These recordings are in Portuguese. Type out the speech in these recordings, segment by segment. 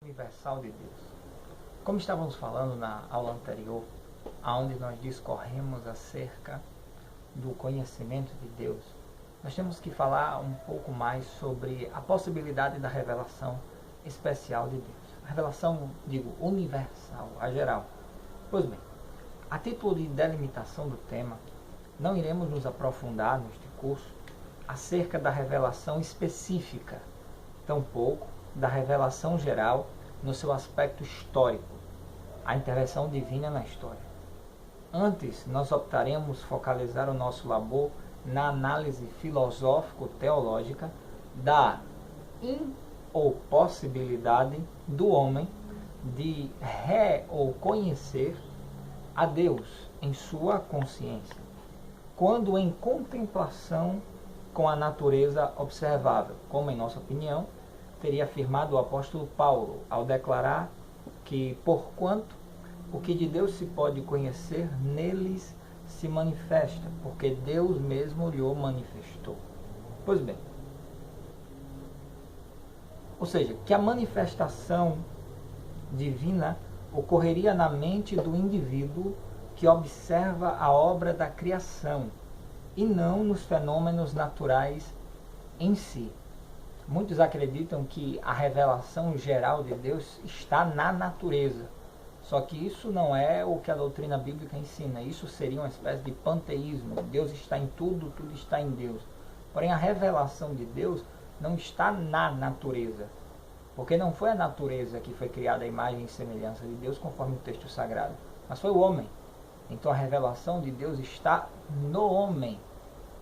universal de Deus. Como estávamos falando na aula anterior, onde nós discorremos acerca do conhecimento de Deus, nós temos que falar um pouco mais sobre a possibilidade da revelação especial de Deus. A revelação, digo, universal, a geral. Pois bem, a título de delimitação do tema, não iremos nos aprofundar neste curso acerca da revelação específica, tampouco da revelação geral no seu aspecto histórico, a intervenção divina na história. Antes, nós optaremos focalizar o nosso labor na análise filosófico-teológica da ou possibilidade do homem de ou conhecer a Deus em sua consciência, quando em contemplação com a natureza observável, como em nossa opinião teria afirmado o apóstolo Paulo ao declarar que, porquanto o que de Deus se pode conhecer neles se manifesta, porque Deus mesmo lhe o manifestou. Pois bem, ou seja, que a manifestação divina ocorreria na mente do indivíduo que observa a obra da criação e não nos fenômenos naturais em si. Muitos acreditam que a revelação geral de Deus está na natureza. Só que isso não é o que a doutrina bíblica ensina. Isso seria uma espécie de panteísmo. Deus está em tudo, tudo está em Deus. Porém, a revelação de Deus não está na natureza. Porque não foi a natureza que foi criada à imagem e semelhança de Deus, conforme o texto sagrado. Mas foi o homem. Então a revelação de Deus está no homem,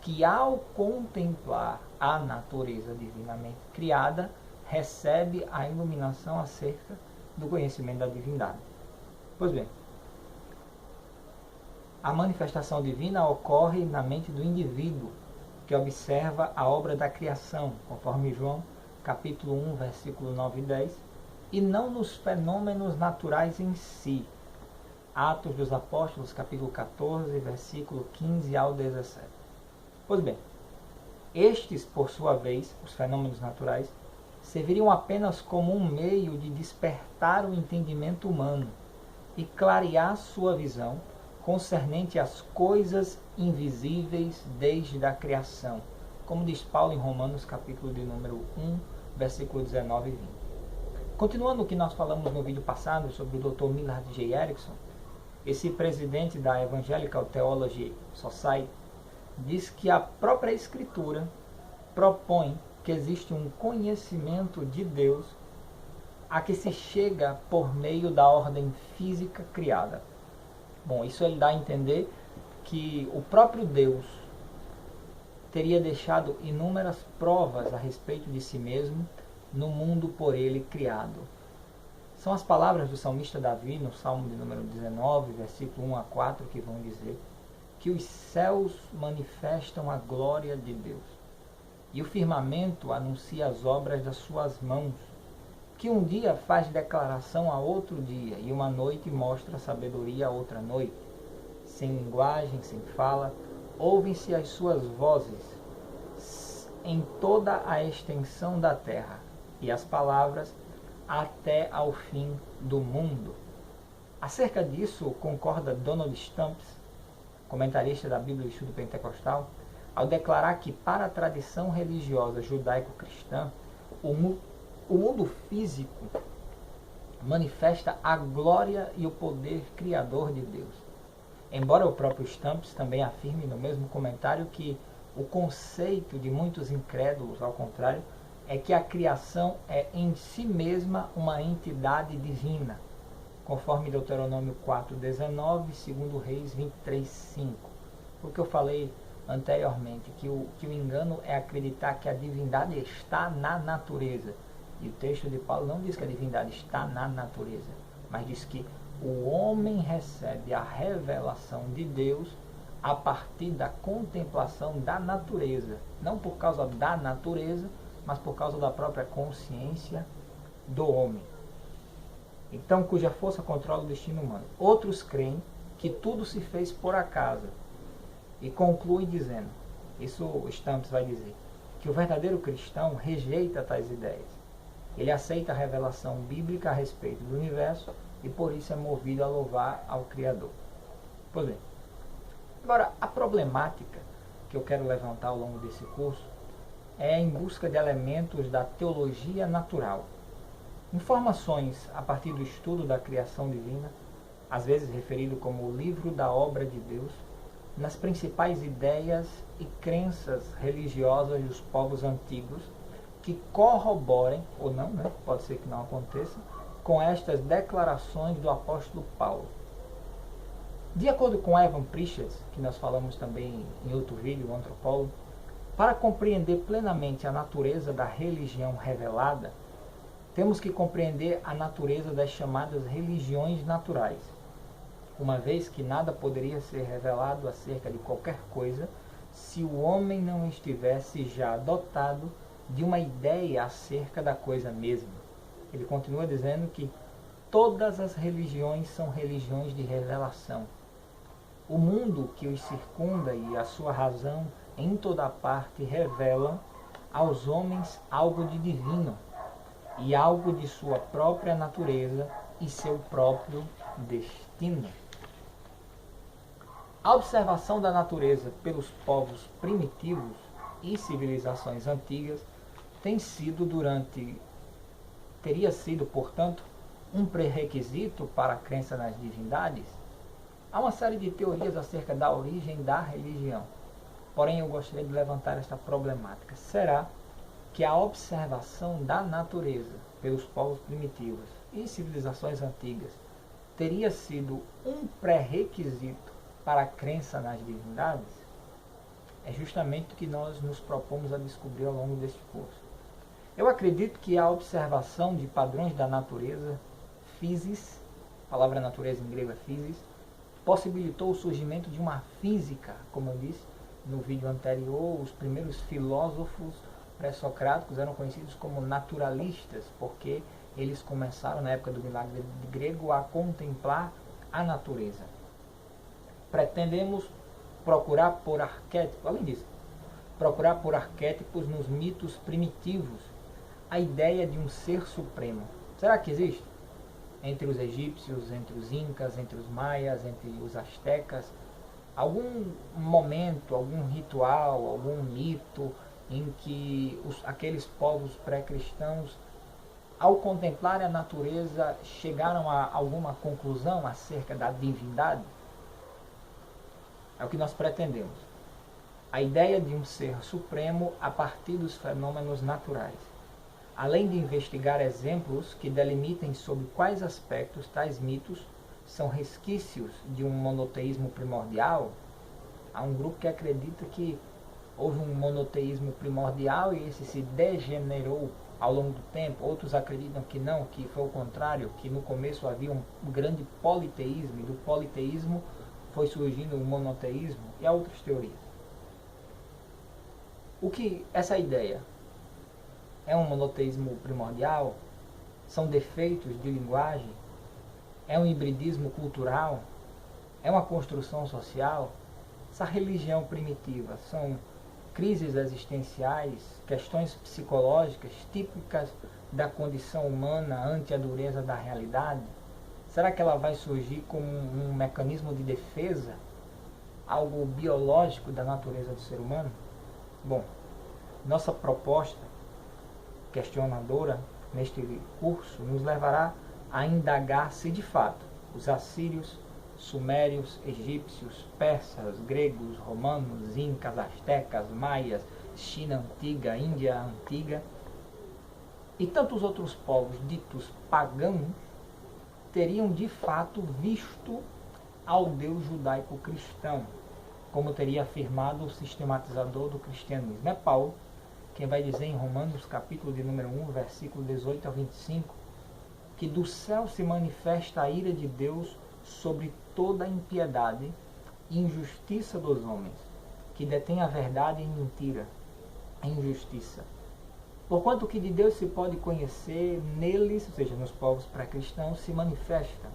que ao contemplar a natureza divinamente criada, recebe a iluminação acerca do conhecimento da divindade. Pois bem, a manifestação divina ocorre na mente do indivíduo que observa a obra da criação, conforme João, capítulo 1, versículo 9 e 10, e não nos fenômenos naturais em si. Atos dos Apóstolos, capítulo 14, versículo 15 ao 17. Pois bem, estes, por sua vez, os fenômenos naturais, serviriam apenas como um meio de despertar o entendimento humano e clarear sua visão concernente às coisas invisíveis desde a criação, como diz Paulo em Romanos, capítulo de número 1, versículo 19 e 20. Continuando o que nós falamos no vídeo passado sobre o Dr. Millard J. Erickson, esse presidente da Evangelical Theology Society diz que a própria Escritura propõe que existe um conhecimento de Deus a que se chega por meio da ordem física criada. Bom, isso ele dá a entender que o próprio Deus teria deixado inúmeras provas a respeito de si mesmo no mundo por ele criado. São as palavras do salmista Davi no Salmo de número 19, versículo 1 a 4, que vão dizer que os céus manifestam a glória de Deus, e o firmamento anuncia as obras das suas mãos, que um dia faz declaração a outro dia, e uma noite mostra sabedoria a outra noite. Sem linguagem, sem fala, ouvem-se as suas vozes em toda a extensão da terra, e as palavras até ao fim do mundo. Acerca disso, concorda Donald Stumps, comentarista da Bíblia e Estudo Pentecostal, ao declarar que para a tradição religiosa judaico-cristã, o mundo físico manifesta a glória e o poder criador de Deus. Embora o próprio Stumps também afirme no mesmo comentário que o conceito de muitos incrédulos, ao contrário, é que a criação é em si mesma uma entidade divina, conforme Deuteronômio 4:19, 2 Reis 23:5. O que eu falei anteriormente, que o engano é acreditar que a divindade está na natureza. E o texto de Paulo não diz que a divindade está na natureza, mas diz que o homem recebe a revelação de Deus a partir da contemplação da natureza. Não por causa da natureza, mas por causa da própria consciência do homem. Então, cuja força controla o destino humano. Outros creem que tudo se fez por acaso. E conclui dizendo, isso o Stumps vai dizer, que o verdadeiro cristão rejeita tais ideias. Ele aceita a revelação bíblica a respeito do universo e por isso é movido a louvar ao Criador. Pois bem, agora a problemática que eu quero levantar ao longo desse curso é em busca de elementos da teologia natural. Informações a partir do estudo da criação divina, às vezes referido como o livro da obra de Deus, nas principais ideias e crenças religiosas dos povos antigos, que corroborem, ou não, né? Pode ser que não aconteça, com estas declarações do apóstolo Paulo. De acordo com Evan Pritchard, que nós falamos também em outro vídeo, o antropólogo, para compreender plenamente a natureza da religião revelada, temos que compreender a natureza das chamadas religiões naturais, uma vez que nada poderia ser revelado acerca de qualquer coisa se o homem não estivesse já dotado de uma ideia acerca da coisa mesma. Ele continua dizendo que todas as religiões são religiões de revelação. O mundo que os circunda e a sua razão em toda parte revelam aos homens algo de divino e algo de sua própria natureza e seu próprio destino. A observação da natureza pelos povos primitivos e civilizações antigas teria sido, portanto, um pré-requisito para a crença nas divindades? Há uma série de teorias acerca da origem da religião. Porém, eu gostaria de levantar esta problemática. Será que a observação da natureza pelos povos primitivos e civilizações antigas teria sido um pré-requisito para a crença nas divindades? É justamente o que nós nos propomos a descobrir ao longo deste curso. Eu acredito que a observação de padrões da natureza, physis, a palavra natureza em grego é physis, possibilitou o surgimento de uma física, como eu disse no vídeo anterior. Os primeiros filósofos pré-socráticos eram conhecidos como naturalistas, porque eles começaram, na época do milagre grego, a contemplar a natureza. Pretendemos procurar por arquétipos, além disso, procurar por arquétipos nos mitos primitivos a ideia de um ser supremo. Será que existe? Entre os egípcios, entre os incas, entre os maias, entre os astecas, algum momento, algum ritual, algum mito em que aqueles povos pré-cristãos, ao contemplar a natureza, chegaram a alguma conclusão acerca da divindade? É o que nós pretendemos. A ideia de um ser supremo a partir dos fenômenos naturais. Além de investigar exemplos que delimitem sobre quais aspectos tais mitos são resquícios de um monoteísmo primordial, há um grupo que acredita que houve um monoteísmo primordial e esse se degenerou ao longo do tempo. Outros acreditam que não, que foi o contrário, que no começo havia um grande politeísmo e do politeísmo foi surgindo o monoteísmo, e há outras teorias. O que essa ideia? É um monoteísmo primordial? São defeitos de linguagem? É um hibridismo cultural? É uma construção social? Essa religião primitiva são crises existenciais, questões psicológicas típicas da condição humana ante a dureza da realidade? Será que ela vai surgir como um mecanismo de defesa? Algo biológico da natureza do ser humano? Bom, nossa proposta questionadora neste curso nos levará a indagar se de fato os assírios, sumérios, egípcios, persas, gregos, romanos, incas, astecas, maias, China antiga, Índia antiga e tantos outros povos ditos pagãos teriam de fato visto ao Deus judaico-cristão, como teria afirmado o sistematizador do cristianismo. É Paulo quem vai dizer em Romanos, capítulo de número 1, versículo 18 a 25, que do céu se manifesta a ira de Deus sobre toda a impiedade e injustiça dos homens, que detém a verdade em mentira, em injustiça. Porquanto o que de Deus se pode conhecer neles, ou seja, nos povos pré-cristãos, se manifesta,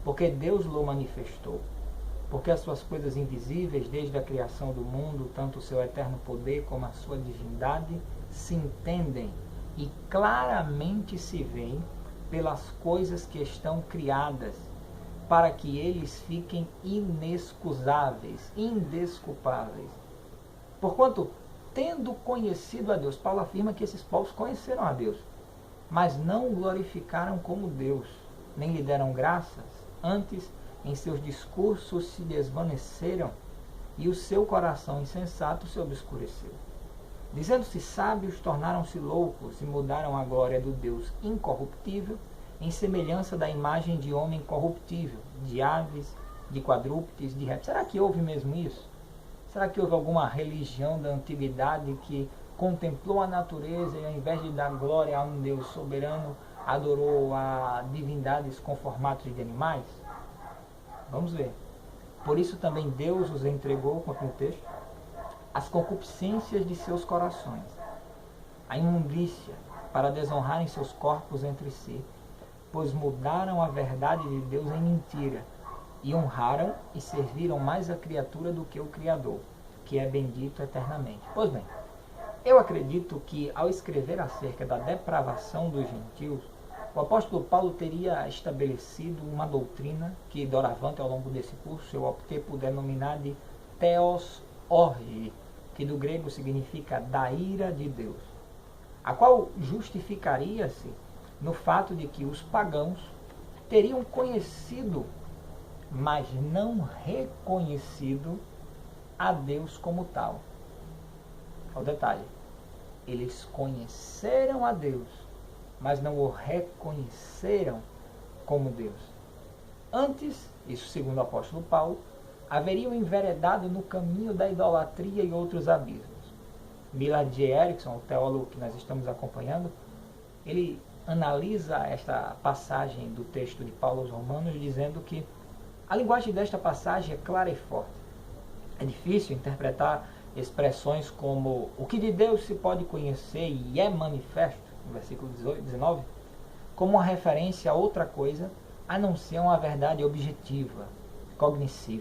porque Deus lo manifestou. Porque as suas coisas invisíveis, desde a criação do mundo, tanto o seu eterno poder como a sua divindade, se entendem e claramente se vê pelas coisas que estão criadas, para que eles fiquem inexcusáveis, indesculpáveis. Porquanto, tendo conhecido a Deus, Paulo afirma que esses povos conheceram a Deus, mas não o glorificaram como Deus, nem lhe deram graças, antes em seus discursos se desvaneceram e o seu coração insensato se obscureceu. Dizendo-se sábios, tornaram-se loucos e mudaram a glória do Deus incorruptível em semelhança da imagem de homem corruptível, de aves, de quadrúpedes, de répteis. Será que houve mesmo isso? Será que houve alguma religião da antiguidade que contemplou a natureza e ao invés de dar glória a um Deus soberano, adorou a divindades com formatos de animais? Vamos ver. Por isso também Deus os entregou, continua o texto, as concupiscências de seus corações, a imundícia, para desonrarem seus corpos entre si, pois mudaram a verdade de Deus em mentira, e honraram e serviram mais a criatura do que o Criador, que é bendito eternamente. Pois bem, eu acredito que ao escrever acerca da depravação dos gentios, o apóstolo Paulo teria estabelecido uma doutrina que, doravante, ao longo desse curso, eu optei por denominar de Theos Orge, que do grego significa da ira de Deus, a qual justificaria-se no fato de que os pagãos teriam conhecido, mas não reconhecido a Deus como tal. Olha o detalhe, eles conheceram a Deus, mas não o reconheceram como Deus. Antes, isso segundo o apóstolo Paulo, haveriam enveredado no caminho da idolatria e outros abismos. Millard J. Erickson, o teólogo que nós estamos acompanhando, ele analisa esta passagem do texto de Paulo aos Romanos, dizendo que a linguagem desta passagem é clara e forte. É difícil interpretar expressões como o que de Deus se pode conhecer e é manifesto, no versículo 19, como uma referência a outra coisa, a não ser uma verdade objetiva, cognoscível.